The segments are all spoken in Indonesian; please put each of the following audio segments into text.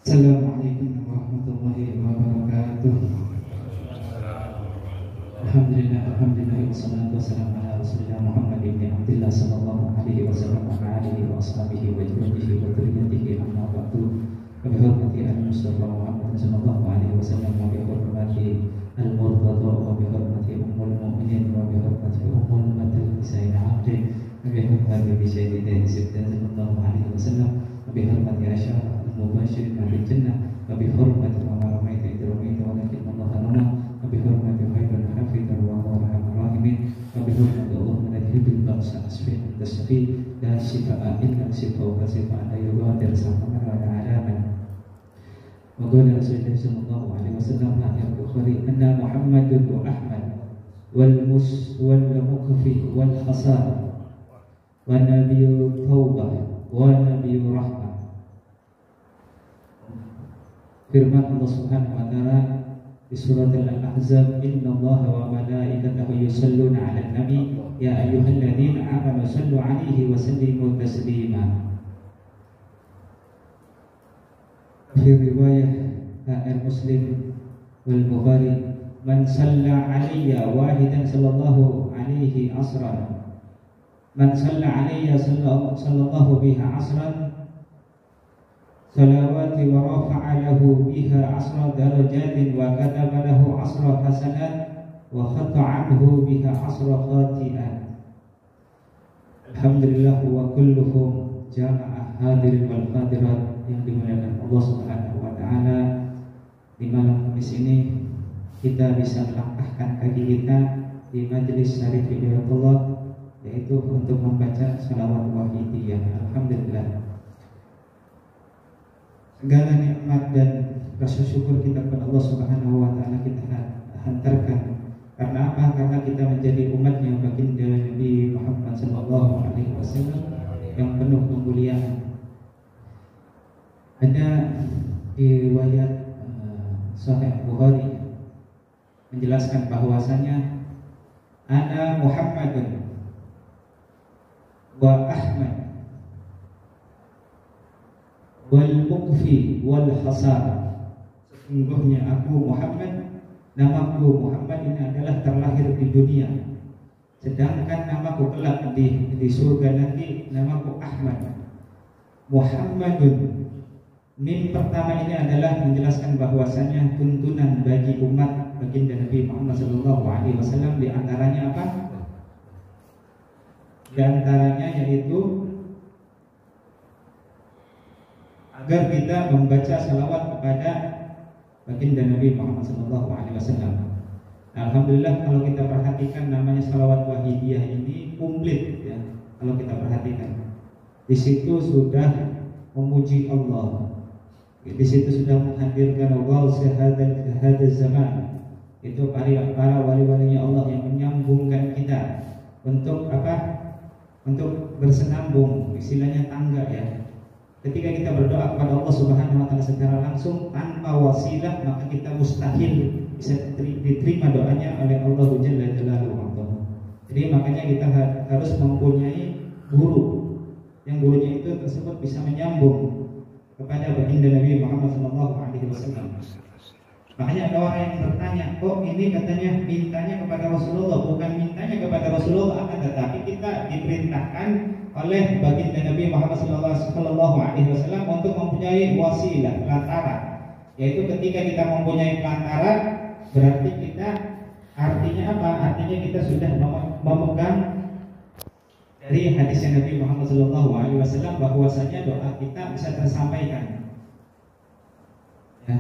Assalamualaikum warahmatullahi wabarakatuh. Alhamdulillah wassalatu wassalamu ala Rasulillah Muhammad ibn Abdillah sallallahu alaihi wasallam wa alihi wa ashabihi wa jawadihi wa dhurriyyatihi amma ba'du. Bi hurmati al-Mustafa Muhammad sallallahu alaihi wasallam wa bi hurmati al-Murtada wa bi hurmati ummul mu'minin wa bi hurmati ummul matal Sayyidina Abdin wa bi hurmati Sayyidina sallallahu alaihi wasallam wa bi hurmati Asy'ar mubashir bil jannah wa bi hurmati ma ramaita idh ramaita walakin Allah rama wa bi hurmati khairul hafidh wa arhamur rahimin wa bi hurmati Allahumma nadhibil ba'sa asfi tasfi la shifaa illa shifaa wa shifaa la yughadir saqama wa la alaman wa qala Rasulullah sallallahu alaihi wasallam ya Bukhari anna Muhammadun wa Ahmad wal mukfi wal khasar wa nabiyyu taubah wa nabiyyu rahmah. Firman Allah Subhanahu wa taala di surat Al-Ahzab, innallaha wa malaikatahu yusholluna 'alan nabi ya ayyuhalladzina amanu shallu 'alaihi wa sallimu taslima. Fi riwayah Muslim wal Bukhari, man shalla 'alayya wahidan sallallahu 'alaihi asran, man shalla 'alayya sallallahu biha asran salawati wa rafa'a lahu biha asra darajatin wa kataba lahu asra hasanat wa khata anhu biha asra khati'at. Alhamdulillah wa kulluhum jamaah hadirin wal hadirat yang dimuliakan Allah Subhanahu wa taala. Di malam Kamis ini kita bisa melangkahkan kaki kita di majelis syarif Allah, yaitu untuk membaca salawat wahidiyah. Alhamdulillah, segala nikmat dan rasa syukur kita kepada Allah Subhanahu wa taala kita hantarkan. Karena apa? Karena kita menjadi umatnya baginda Nabi Muhammad sallallahu alaihi wasallam yang penuh kemuliaan. Ada riwayat Sahih Bukhari menjelaskan bahwasanya ana Muhammadun wa Ahmad wal mukfi wal khasar, sesungguhnya aku Muhammad, namaku Muhammad ini adalah terlahir di dunia, sedangkan namaku kelak di surga nanti namaku Ahmad. Muhammadun, mim pertama ini adalah menjelaskan bahwasanya tuntunan bagi umat baginda Nabi Muhammad sallallahu alaihi wasallam, di antaranya apa? Di antaranya yaitu agar kita membaca salawat kepada baginda Nabi Muhammad SAW. Alhamdulillah, kalau kita perhatikan namanya salawat wahidiyah ini komplit ya. Kalau kita perhatikan, di situ sudah memuji Allah, di situ sudah menghadirkan Allah sehada zaman, itu para wali-walinya Allah yang menyambungkan kita untuk apa? Untuk bersenambung, istilahnya tangga ya. Ketika kita berdoa kepada Allah Subhanahu wa taala secara langsung tanpa wasilah, maka kita mustahil bisa diterima doanya oleh Allah Jalla Jalaluhu. Jadi makanya kita harus mempunyai guru, yang gurunya itu tersebut bisa menyambung kepada baginda Nabi Muhammad SAW. Makanya ada orang yang bertanya, kok ini katanya mintanya kepada Rasulullah, bukan mintanya kepada Rasulullah, akan tetapi kita diperintahkan oleh baginda Nabi Muhammad SAW untuk mempunyai wasilah, pelantara. Yaitu ketika kita mempunyai pelantara, berarti kita artinya apa? Artinya kita sudah memegang dari hadisnya Nabi Muhammad SAW bahwasanya doa kita bisa tersampaikan. Ya.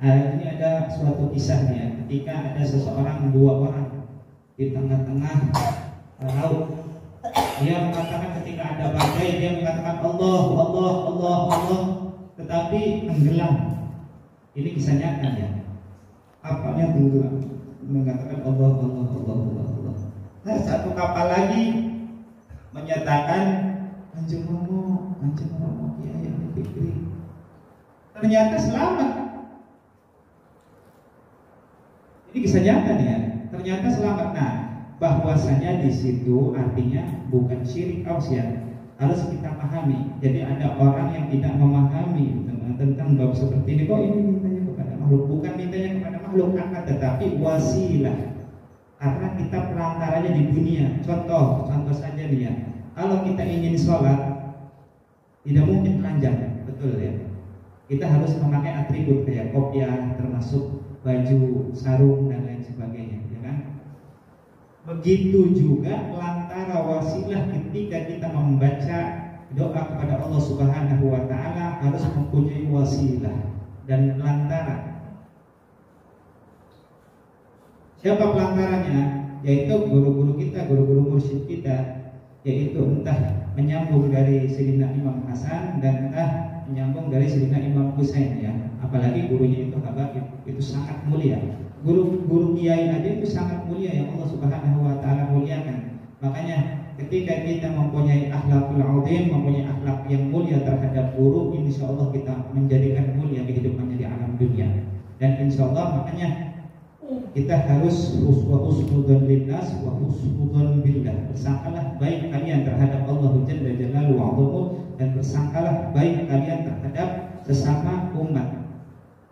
Ini ada suatu kisahnya, ketika ada seseorang, dua orang di tengah-tengah laut. Dia mengatakan ketika ada badai, dia mengatakan Allah, Allah, Allah, Allah, tetapi tenggelam. Ini kisah nyata ya. Kapalnya tenggelam, mengatakan Allah, Allah, Allah, Allah, Allah. Nah, satu kapal lagi menyatakan Anjing Romo, ya Fikri. Ternyata selamat. Ini kisah nyata nih ya. Ternyata selamat. Nah, bahwasanya di situ artinya bukan syirik ausian, harus kita pahami. Jadi ada orang yang tidak memahami tentang bab seperti ini. Kok ini mintanya kepada makhluk? Bukan mintanya kepada makhluk, akan tetapi wasilah. Karena kita perantaranya di dunia. Contoh saja nih ya. Kalau kita ingin sholat, tidak mungkin telanjang, betul ya. Kita harus memakai atribut kayak kopiah, termasuk baju, sarung dan lain sebagainya, ya kan? Begitu juga lantara wasilah ketika kita membaca doa kepada Allah Subhanahu wa taala harus mempunyai wasilah dan lantara. Siapa pelantarannya? Yaitu guru-guru kita, guru-guru mursyid kita, yaitu entah menyambung dari Sayyidina Imam Hasan dan entah menyambung dari Sayyidina Imam Husain ya. Apalagi gurunya itu habaib, itu sangat mulia. Guru kiai aja itu sangat mulia yang Allah Subhanahu wa taala muliakan. Makanya ketika kita mempunyai akhlakul azim, mempunyai akhlak yang mulia terhadap guru, insyaallah kita menjadikan mulia kehidupannya di alam dunia. Dan insyaallah makanya kita harus husnudzon linnas wa husnudzon billah. Bersangkalah baik kalian terhadap Allah Jalla Jalaluhu dan bersangkalah baik kalian terhadap sesama umat.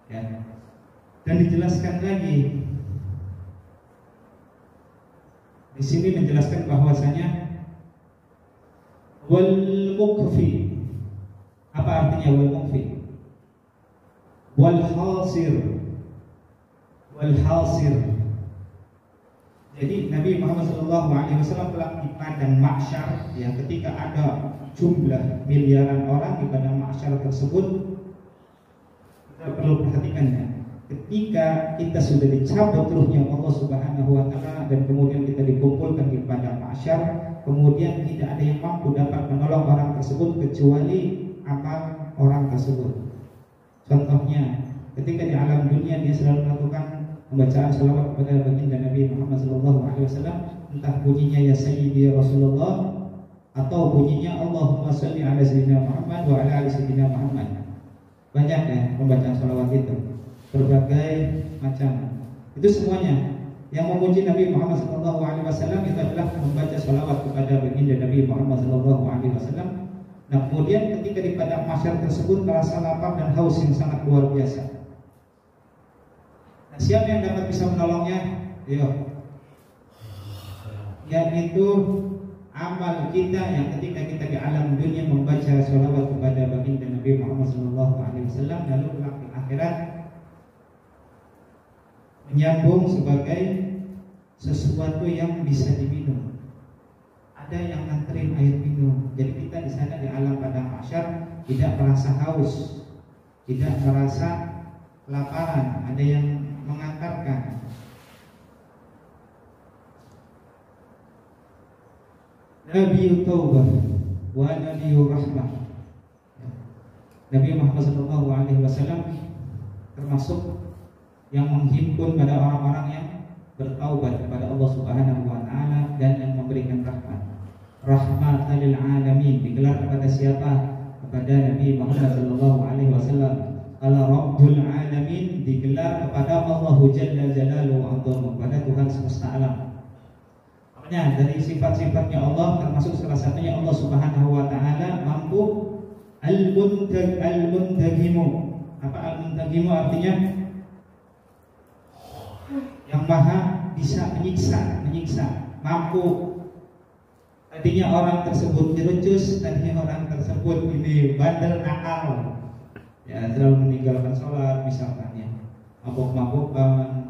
Ya. Dan dijelaskan lagi di sini menjelaskan bahwasanya wal mukfi. Apa artinya wal mukfi? Wal hasir. Wal hasir. Jadi Nabi Muhammad SAW telah di padang mahsyar ya, ketika ada jumlah miliaran orang di padang mahsyar tersebut, kita perlu perhatikan ya. Ketika kita sudah dicabut ruhnya Allah Subhanahu wa taala dan kemudian kita dikumpulkan di padang mahsyar, kemudian tidak ada yang mampu dapat menolong orang tersebut kecuali amal orang tersebut. Contohnya, ketika di alam dunia dia selalu melakukan pembacaan salawat kepada baginda Nabi Muhammad SAW, entah bunyinya ya Sayyidi Rasulullah atau bunyinya Allahumma sholli ala sayyidina Muhammad wa ala ali sayyidina Muhammad. Banyak ya pembacaan salawat itu, berbagai macam. Itu semuanya yang memuji Nabi Muhammad SAW itu adalah membaca salawat kepada baginda Nabi Muhammad SAW. Nah kemudian ketika di padang mahsyar tersebut merasa lapar dan haus yang sangat luar biasa. Siapa yang dapat bisa menolongnya? Yo. Yaitu amal kita yang ketika kita di alam dunia membaca sholawat kepada baginda Nabi Muhammad SAW, lalu kelak di akhirat menyambung sebagai sesuatu yang bisa diminum. Ada yang nganterin air minum. Jadi kita di sana di alam padang mahsyar tidak merasa haus, tidak merasa kelaparan. Ada yang mengantarkan. Nabi Taubah wa Nabi Rahmah. Nabi Muhammad SAW termasuk yang menghimpun pada orang-orang yang bertaubat kepada Allah Subhanahu wa taala dan yang memberikan rahmat. Rahmatan lil alamin digelar kepada siapa? Kepada Nabi Muhammad SAW. Ala Rabbul Alamin digelar kepada Allah Jalla Jalaluhu, kepada Tuhan semesta alam. Makanya dari sifat-sifatnya Allah termasuk salah satunya Allah Subhanahu wa taala mampu al-muntagimu. Apa al-muntagimu artinya? Yang maha bisa menyiksa, mampu. Tadinya orang tersebut dirucus, tadinya orang tersebut ini bandel nakal. Ya, selalu meninggalkan sholat misalkan ya, mabuk-mabukan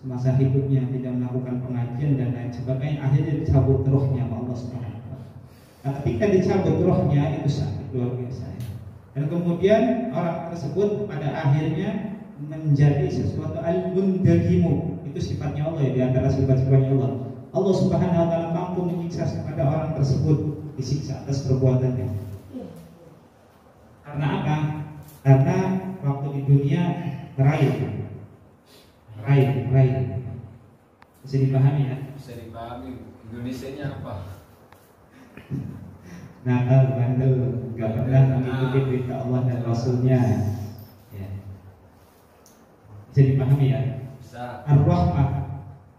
semasa hidupnya, tidak melakukan pengajian dan lain sebagainya, akhirnya dicabut rohnya Allah Subhanahu wa taala. Nah, ketika dicabut rohnya itu sakit luar biasa ya. Dan kemudian orang tersebut pada akhirnya menjadi sesuatu al-mundagimu. Itu sifatnya Allah ya, di antara sifat-sifatnya Allah. Allah Subhanahu wa taala mampu menyiksa kepada orang tersebut, disiksa atas perbuatannya. Karena apa? Karena waktu di dunia raib. Bisa dipahami ya? Bisa dipahami. Indonesianya apa? Nakal, bandel, gak pernah mengikuti perintah Allah dan Rasulnya. Ya. Bisa dipahami ya? Bisa.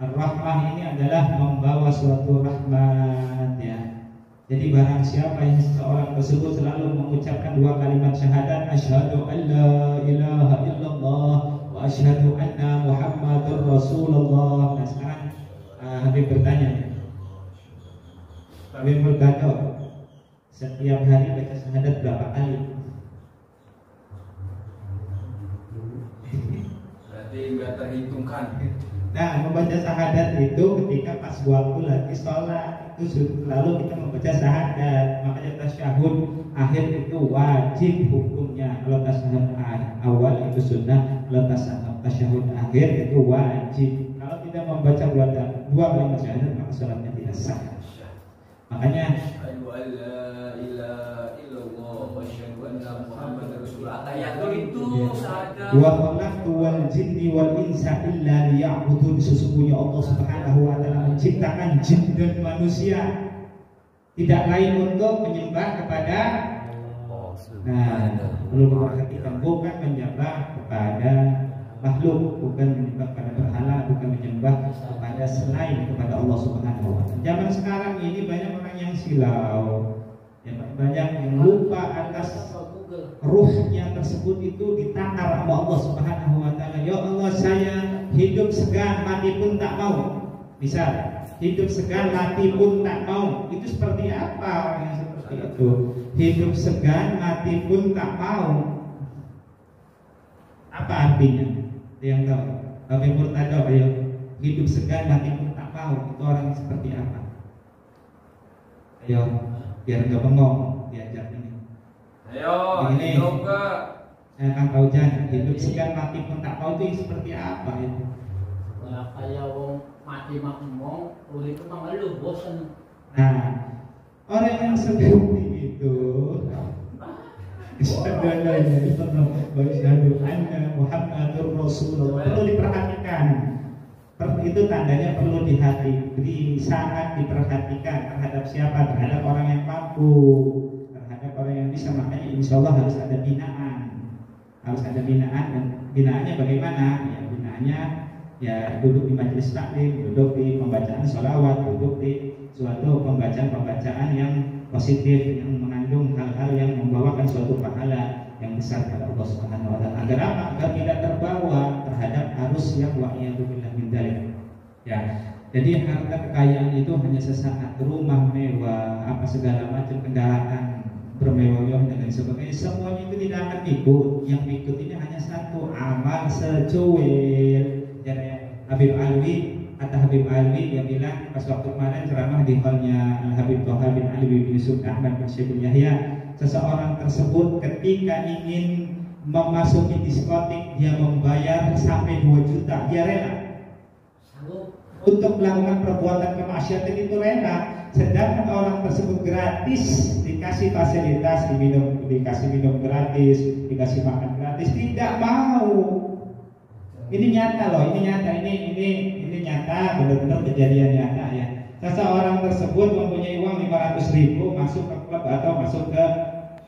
Ar-Rahmah ini adalah membawa suatu rahmat ya. Jadi barang siapa yang seseorang tersebut selalu mengucapkan dua kalimat syahadat, asyhadu an la ilaha illallah wa asyhadu anna Muhammadur Rasulullah. Nah sekarang Habib bertanya, Habib bertanya, setiap hari baca syahadat berapa kali? Berarti nggak terhitungkan. Nah, membaca syahadat itu ketika pas waktu lagi sholat itu selalu kita membaca syahadat. Makanya tasyahud akhir itu wajib hukumnya. Kalau tasyahud awal itu sunnah, kalau tasyahud akhir itu wajib. Kalau tidak membaca dua kalimat syahadat maka sholatnya tidak sah. Makanya wa khalaqtu wal jinni wal insa illa liya'budun. Sesungguhnya Allah Subhanahu wa taala menciptakan jin dan manusia tidak lain untuk menyembah kepada perlu diperhatikan, bukan menyembah kepada makhluk, bukan menyembah kepada berhala, bukan menyembah kepada selain kepada Allah Subhanahu wa taala. Zaman sekarang ini banyak orang yang silau, ya, banyak yang lupa atas ruhnya tersebut itu ditakar sama Allah Subhanahu wa taala. Ya Allah, saya hidup segan mati pun tak mau. Misal, hidup segan mati pun tak mau. Itu seperti apa orang yang seperti itu? Hidup segan mati pun tak mau. Apa artinya? Yang tahu? Tapi murtado, ayo. Hidup segan mati pun tak mau. Itu orang yang seperti apa? Ayo, biar enggak bengong diajar ini. Ayo, ini coba. Kang Paujan, hidup segan mati pun tak mau itu seperti apa itu? Ya kayak wong mati makmum, urip itu mengeluh bosan. Nah, orang yang seperti itu Muhammadur Rasulullah perlu diperhatikan. Itu tandanya perlu sangat diperhatikan terhadap siapa? Terhadap orang yang mampu, terhadap orang yang bisa. Makanya insya Allah harus ada binaan. Harus ada binaan, dan binaannya bagaimana? Ya binaannya ya duduk di majelis taklim, duduk di pembacaan sholawat, duduk di suatu pembacaan yang positif, yang mengandung hal-hal yang membawakan suatu pahala yang besar kepada Allah Subhanahu wa taala. Agar apa? Agar tidak terbawa terhadap arus yang wa'iyadu billah min dzalik. Ya. Jadi harta kekayaan itu hanya sesaat, rumah mewah, apa segala macam kendaraan bermewah-mewah dan lain sebagainya, semuanya itu tidak akan ikut. Yang ikut ini hanya satu, amal secuil. Jadi Habib Alwi, kata Habib Alwi yang bilang pas waktu kemarin ceramah di hallnya Habib Toha bin Alwi bin Yusuf Ahmad bin Syekh Yahya, seseorang tersebut ketika ingin memasuki diskotik dia membayar sampai 2 juta, dia rela untuk melakukan perbuatan kemaksiatan itu rela. Sedangkan orang tersebut gratis dikasih fasilitas, dikasih minum gratis, dikasih makan gratis, tidak mau. Ini nyata loh, ini nyata, ini nyata, benar-benar kejadian nyata ya. Seseorang tersebut mempunyai uang 500.000 masuk ke klub atau masuk ke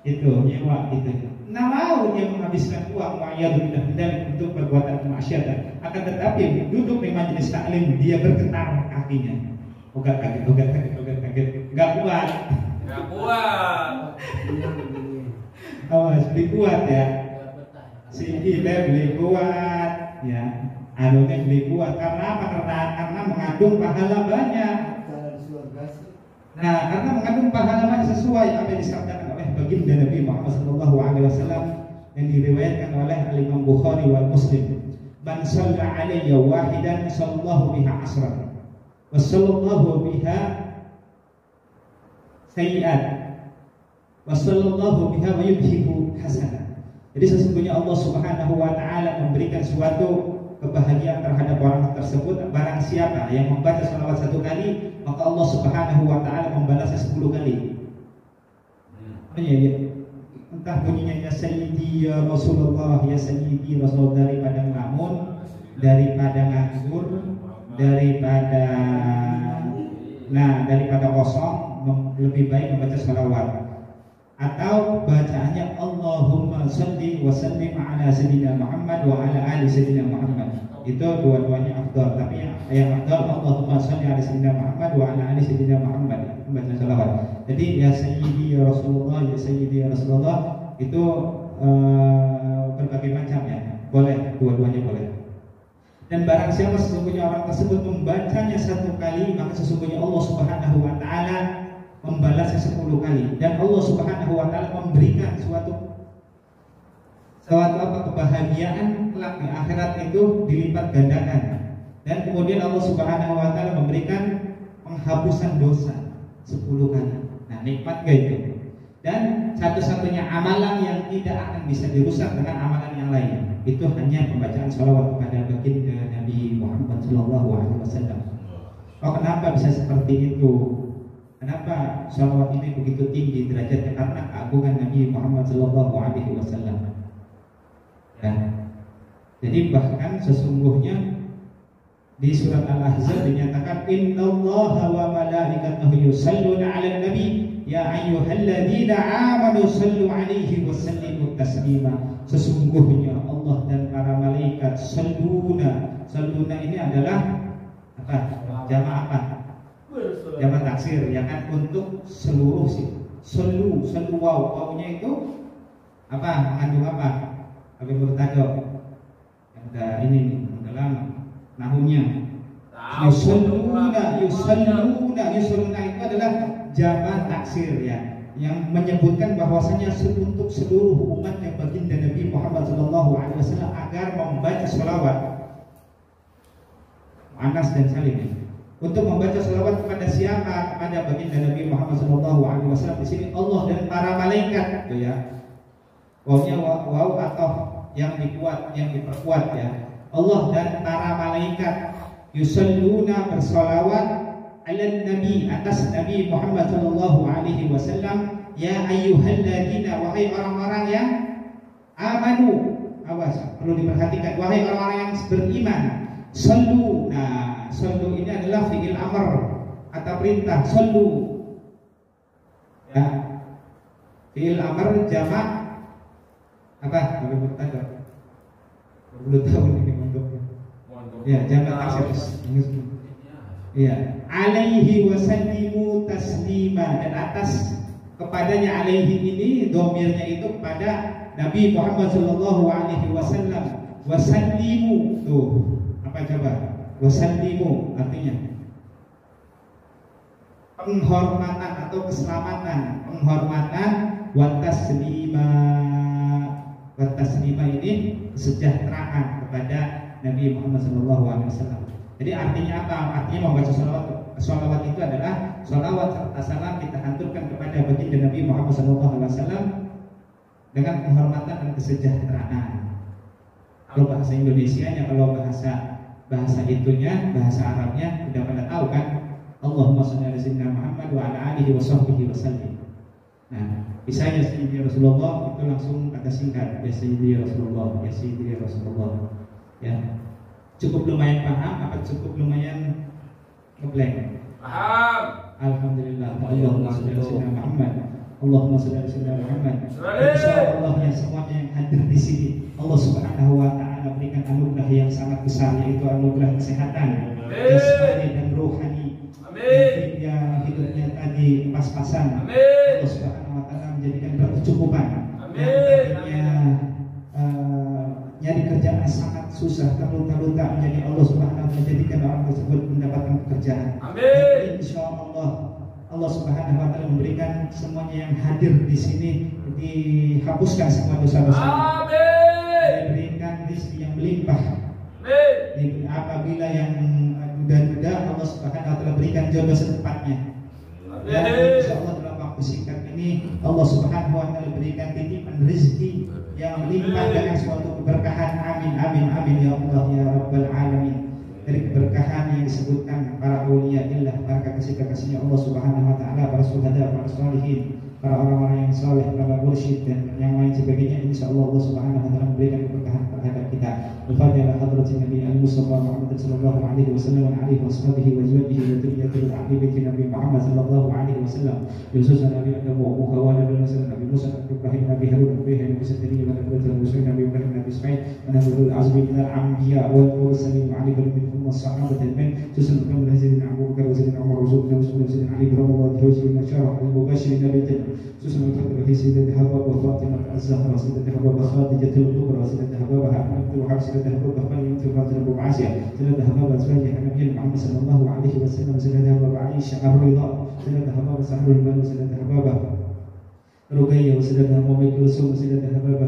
itu nyewa gitu. Nah mau dia menghabiskan uang untuk perbuatan kemaksiatan. Akan tetapi duduk di majelis taklim dia bergetar kakinya. Ogat kaget, nggak kuat. Awas, beli kuat ya. Si Ile beli kuat, ya. Anunya beli kuat karena apa? Karena mengandung pahala banyak. Nah, karena mengandung pahala banyak sesuai apa yang disabdakan oleh baginda Nabi Muhammad SAW yang diriwayatkan oleh Al-Imam Bukhari wal Muslim. Man shalla alayya wahidan sallallahu biha asran. Wassallallahu biha sayyi'at wassallallahu biha wa yudhibu hasanah. Jadi sesungguhnya Allah Subhanahu wa taala memberikan suatu kebahagiaan terhadap orang tersebut. Barang siapa yang membaca salawat 1 kali, maka Allah Subhanahu wa taala membalasnya 10 kali. Ya. Entah bunyinya ya sayyidi ya Rasulullah, ya sayyidi Rasulullah, daripada ngelamun, daripada nganggur, daripada kosong, lebih baik membaca salawat. Atau bacaannya Allahumma sholli wa sallim ala sayyidina Muhammad wa ala ali sayyidina Muhammad. Itu dua-duanya afdal, tapi yang afdal Allahumma shalli ala sayyidina Muhammad wa ala ali sayyidina Muhammad, membaca salawat. Jadi ya sayyidi ya Rasulullah, ya sayyidi ya Rasulullah itu berbagai macam ya. Boleh, dua-duanya boleh. Dan barang siapa sesungguhnya orang tersebut membacanya 1 kali, maka sesungguhnya Allah Subhanahu wa taala membalasnya 10 kali, dan Allah Subhanahu wa taala memberikan suatu kebahagiaan kelak di akhirat itu dilipat gandakan. Dan kemudian Allah Subhanahu wa taala memberikan penghapusan dosa 10 kali. Nah, nikmat gak itu? Dan satu-satunya amalan yang tidak akan bisa dirusak dengan amalan yang lain itu hanya pembacaan sholawat kepada baginda Nabi Muhammad SAW. Oh, kenapa bisa seperti itu? Kenapa sholawat ini begitu tinggi derajatnya? Karena keagungan Nabi Muhammad SAW. Ya. Jadi bahkan sesungguhnya di surat Al-Ahzab dinyatakan innallaha wa malaikatahu yusholluna 'alan nabi ya ayyuhalladzina amanu shallu 'alaihi wa sallimu taslima. Sesungguhnya Allah dan para malaikat salluna ini adalah apa? Jamak apa? Jamak taksir, ya kan, untuk seluruh sih. Sallu wawnya itu apa? Mengandung apa? Habib Murtado ada ini nih dalam nahunya. Yusalluna itu adalah jamak taksir ya, yang menyebutkan bahwasanya untuk seluruh umat yang baginda Nabi Muhammad SAW agar membaca sholawat. Anas dan Salim ya. Untuk membaca sholawat kepada siapa? Kepada baginda Nabi Muhammad SAW. Di sini Allah dan para malaikat, gitu ya. Wawnya waw atau yang diperkuat ya. Allah dan para malaikat yusalluna bersolawat ala nabi, atas Nabi Muhammad SAW. Ya ayyuhalladzina, wahai orang-orang yang amanu. Awas, perlu diperhatikan, wahai orang-orang yang beriman. Sallu. Nah, sallu ini adalah fi'il amr atau perintah. Sallu ya, fi'il amr jamak apa? Kalau bertanda 20 tahun ini mondoknya. Ya, jamak taksir. Ya, alaihi wasallimu taslima, dan atas kepadanya alaihi ini domirnya itu kepada Nabi Muhammad SAW. Wasallimu tuh apa coba? Wasallimu artinya penghormatan atau keselamatan, penghormatan. Wataslima ini kesejahteraan kepada Nabi Muhammad SAW. Jadi artinya apa? Artinya membaca sholawat itu adalah sholawat serta salam kita haturkan kepada baginda Nabi Muhammad SAW dengan penghormatan dan kesejahteraan. Kalau bahasa Indonesianya, kalau bahasa itunya, bahasa Arabnya udah pada tahu kan? Allahumma shalli ala sayyidina Muhammad wa ala alihi wa sahbihi wa sallim. Nah, bisa ya Sayyidi Rasulullah itu langsung kata singkat, ya Sayyidi Rasulullah, ya Sayyidi Rasulullah. Ya. Cukup lumayan paham apa cukup lumayan ngeblank? Paham. Alhamdulillah. Allahumma shalli ala sayyidina Muhammad. Allahumma shalli ala sayyidina Muhammad. Insyaallah ya semuanya yang hadir di sini Allah Subhanahu wa taala berikan anugerah yang sangat besar, yaitu anugerah kesehatan jasmani dan rohani. Amin. Yang hidupnya tadi pas-pasan. Amin. Allah Subhanahu wa taala menjadikan berkecukupan. Amin. Yang tadinya nyari kerjaan sangat susah, terlunta-lunta, menjadi Allah Subhanahu wa taala menjadikan orang tersebut mendapatkan pekerjaan. Amin. Insyaallah Allah Subhanahu wa taala memberikan semuanya yang hadir di sini dihapuskan semua dosa-dosa. Amin. Diberikan rezeki yang melimpah. Amin. Apabila yang duda-duda, Allah Subhanahu wa taala berikan jodoh setepatnya. Dan insyaallah dalam waktu singkat ini Allah Subhanahu wa taala berikan titipan rezeki yang melimpah dengan suatu keberkahan. Amin amin amin ya Allah ya Rabbal alamin. Dari keberkahan yang disebutkan para auliya illah, para kekasih-kekasihnya Allah Subhanahu wa taala, para syuhada, para sholihin, para orang-orang yang saleh, para mursyid dan yang lain sebagainya. Insyaallah Allah Subhanahu wa taala memberikan keberkahan terhadap kita. Al-Fatihah hadratin Nabi Al-Mustafa Muhammad sallallahu alaihi wasallam wa alihi washabihi wa azwajihi wa dzurriyyatihi wa ahli baiti Nabi Muhammad sallallahu alaihi wasallam. Khususan Nabi Adam wa Abu Hawa Nabi Nabi Musa Nabi Ibrahim Nabi Harun Nabi Nabi Sakari wa Nabi Musa Nabi Ibrahim Nabi Ismail wa Nabi Al-Azmi min al-anbiya wal mursalin wa ali minhum was-sahabah ajma'in. Khususan Nabi Sayyidina Abu Bakar wa Sayyidina Umar wa Sayyidina Ali radhiyallahu anhu wa Sayyidina al-mubashirin bil jannah. Khususan Nabi Sayyidina Habab wa Fatimah az-Zahra Sayyidina Habab wa Khadijatul Kubra Sayyidina Habab wa Habs Sayyidina Habab wa Fatimah Abu Asiyah Sayyidina Habab azwajih Nabi Muhammad sallallahu alaihi wasallam Sayyidina Habab Aisyah ar-Ridha Sayyidina Habab Sahrul Ban Sayyidina Habab Ruqayyah Sayyidina Muhammad Kulsum Sayyidina Habab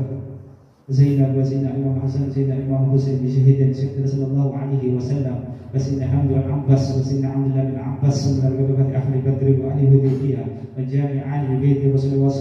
Zainab wa Sayyidina Imam Hasan Sayyidina Imam Husain bi syahidin Sayyidina sallallahu alaihi wasallam wa Sayyidina Hamd bin Abbas wa Sayyidina Abdullah bin Abbas min al-ghadabati ahli Badr wa ahli Hudaybiyah wa jami'an li baiti Rasulullah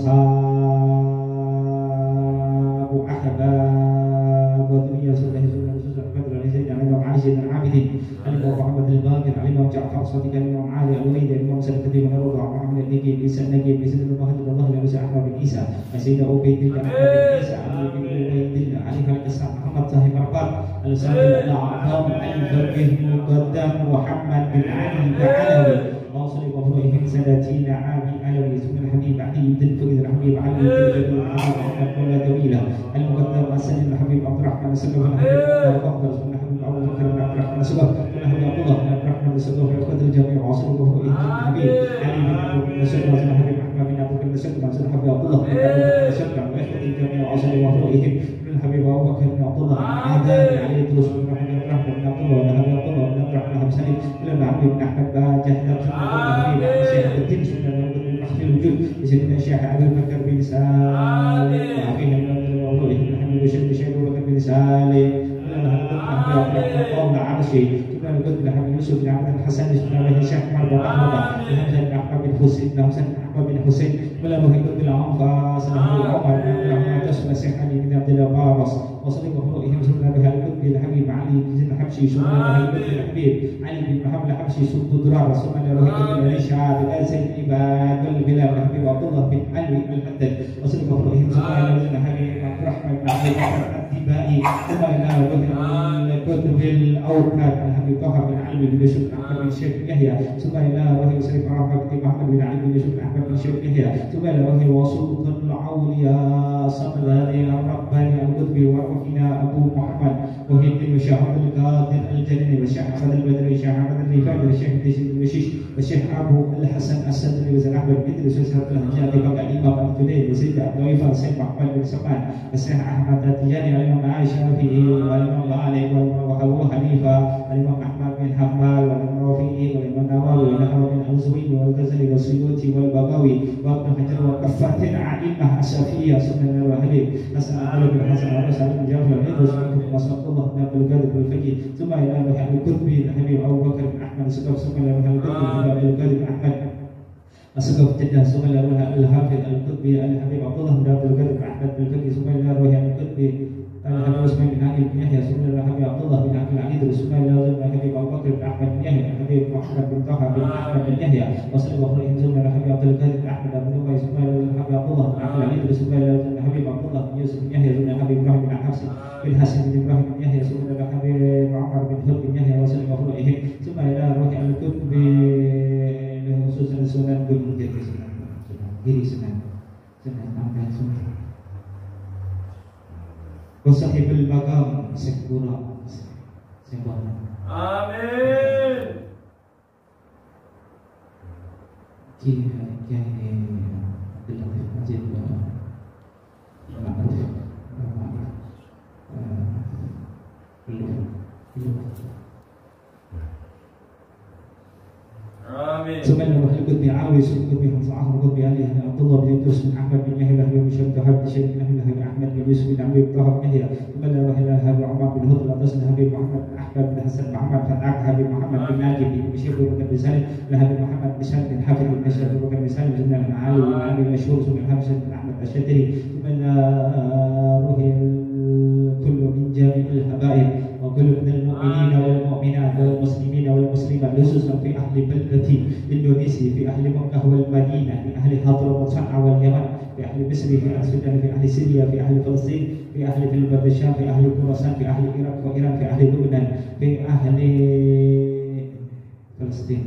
washabu ahbab wa dunya Sayyidina Badr wa Sayyidina Imam Ali bin Abidin Imam Muhammad al-Baqir Imam Ja'far Sadiq Imam Ali al-Walid Imam Sa'id bin Rawdah Muhammad al-Nabi Isa Nabi Sayyidina Muhammad Allah Ahmad bin Isa Sayyidina Ubaidillah Ahmad bin Isa Ali al-Islam Muhammad Sahib Arbat al-Sayyid al-A'zam al-Faqih Muqaddam Muhammad bin Ali al-Alawi Rasul Ibrahim Sadatina Abi Alawi Sunan Habib Ali bin Furid Habib Ali bin Muhammad Muladawila al-Muqaddam As-Sayyid Habib Abdurrahman Sallallahu Habib Abdurrahman Sunan Habib Abdurrahman Abdurrahman Sallallahu Sunan Habib Abdullah Abdurrahman Sallallahu al-Qadr Jami' Rasul Ibrahim Habib Ali bin Abu Nasr Sunan Habib Ahmad bin Abu Nasr Sunan Habib Abdullah bin Abu Nasr wa ikhwati jami' Rasul Ibrahim Habib Abu Bakar bin Abdullah Adani Ali terus bin Habib Rahman bin Abdullah dan Habib Abdullah bin Abdurrahman bin Salim bin Habib bin Ahmad Bajah dan Habib Syekh Abdin Sunan bin Mahfil Wujud di sini Syekh Abu Bakar bin Salim Habib bin Abdullah bin Habib Syekh Abu Bakar bin Salim dan Habib Abdullah Arsy Sunan bin Habib Yusuf bin Abdul Hasan Sunan Syekh Umar bin Ahmad bin Hamzah bin Ahmad bin Husain bin Hasan Ahmad bin Husain Melalui Ibn al-Anfa Sayyidina Umar bin Abdul Rahman Syekh Ali bin Abdul Baras وصديق وفوقهم سنة بها القطب الحبيب علي بن الحبشي سنة بها القطب الحبيب علي بن محمد الحبشي سلط درار سنة بها الشعب الأسد العباد والبلاد الحبيب عبد الله بن علي الحدد وصديق وفوقهم سنة بها الحبيب عبد الرحمن بن عبد الرحمن الدبائي سنة بها القطب الأوكاد الحبيب طه بن علي بن يوسف أحمد بن شيخ يحيى سنة بها وهي سيد محمد بن محمد بن علي بن يوسف أحمد بن شيخ يحيى سنة بها وهي وسلط الأولياء صلى الله الرباني القطبي وفينا أبو محمد وهي الشيخ عبد القادر الجليلي والشيخ أحمد البدري والشيخ أحمد الرفاعي والشيخ ديسي البشيش والشيخ أبو الحسن السدري والشيخ أحمد الإدريس والشيخ الهجاتي وقال الإمام الجليل وسيد عبد الوهاب والسيد محمد بن سلمان والشيخ أحمد التجاني والإمام عائشة فيه والإمام مالك وأبو حنيفة والإمام أحمد بن حنبل والإمام رفيعي والإمام النووي والإمام الأزهري والغزالي والسيوطي والبغوي وابن حجر وكفة أئمة الشافعية سنن الوهابي حسن علي بن حسن وعائشة بن جعفر يدرس منكم وصلى الله بن عبد القادر بالفقيه ثم إلى أهل القطبي الحبيب أبو بكر بن أحمد السقف ثم إلى أهل القطبي عبد القادر بن أحمد السقف جدة ثم إلى الحافظ القطبي الحبيب عبد الله بن عبد القادر بن أحمد بالفقيه ثم إلى القطبي الحبيب عثمان بن علي بن يحيى ثم إلى الحبيب عبد الله بن عبد العزيز ثم إلى الحبيب أبو بكر بن أحمد بن يحيى الحبيب محمد بن طه بن أحمد بن يحيى وصلى الله عليه ثم إلى الحبيب عبد القادر بن أحمد بن نوفل ثم إلى الحبيب عبد الله بن عبد العزيز ثم إلى الحبيب عبد الله بن يوسف بن يحيى ثم إلى الحبيب إبراهيم بن حفص بن حسن بن إبراهيم بن يحيى ثم إلى الحبيب عمر بن هود بن يحيى وصلى الله عليه ثم إلى روح الكتب خصوصا سنن بن جدي سنن diri senang tambah sunat wasahibul maqam sekura sembahna Amin. Kiai Abdul Majid Amin. Sebenarnya wahai qutbi awi qutbi hamsa'ah qutbi ali Abdullah bin Yusuf bin Ahmad bin Yahya bin Syekh Tahab bin Syekh bin Ahmad bin Yusuf bin Abi Tahab bin Yahya sebenarnya wahai Habib Umar bin Hudl atas Habib Muhammad bin Ahmad bin Hasan Muhammad bin Habib Muhammad bin Najib bin Syekh bin Salim Habib Muhammad bin Salim bin Hafid bin Syekh bin Salim sebenarnya Ali bin Abi Mashhur bin Hamzah bin Ahmad Asy-Syadri sebenarnya ruhi kullu min jami'il habaib قلوبنا المؤمنين والمؤمنات والمسلمين والمسلمات خصوصا في أهل بلدة إندونيسيا في أهل مكة والمدينة في أهل حضرموت صنعاء واليمن في أهل مصر في أهل السودان في أهل سوريا في أهل فلسطين في أهل بلاد الشام في أهل خراسان في أهل العراق وإيران في أهل لبنان في أهل فلسطين.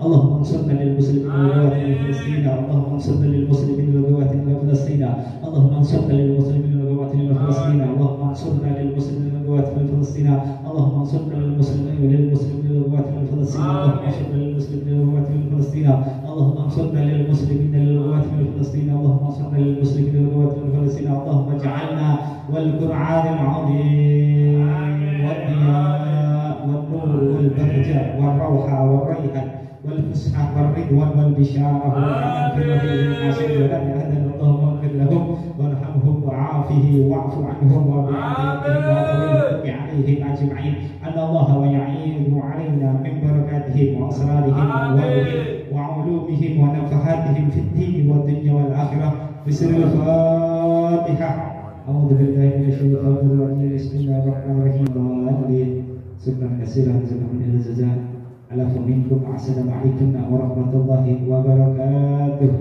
اللهم انصرنا للمسلمين والغوات من فلسطين. اللهم انصرنا للمسلمين والغوات من فلسطين. اللهم انصرنا للمسلمين والغوات من فلسطين. اللهم انصرنا للمسلمين والغوات من فلسطين. اللهم انصرنا للمسلمين والغوات من فلسطين. اللهم انصرنا للمسلمين والغوات من فلسطين. اللهم انصرنا للمسلمين والغوات من فلسطين. اللهم انصرنا للمسلمين والغوات من فلسطين. اللهم اجعلنا والقرآن العظيم والضياء والنور والبهجة والروحة والريحة والفسحة والرضوان والبشارة والأمان في رفيق العاشر ولم يهدنا. اللهم اغفر لهم وارحمهم وعافه واعف عنهم وبعافيتهم وتوفق عليهم أجمعين. أن الله ويعيد علينا من بركاتهم وأسرارهم وأموالهم وعلومهم ونفحاتهم في الدين والدنيا والآخرة. بسر الفاتحة. أعوذ بالله من الشيطان الرجيم. بسم الله الرحمن الرحيم. شكرا كثيرا جزاكم الله الجزاء. على فمنكم. السلام عليكم ورحمة الله وبركاته.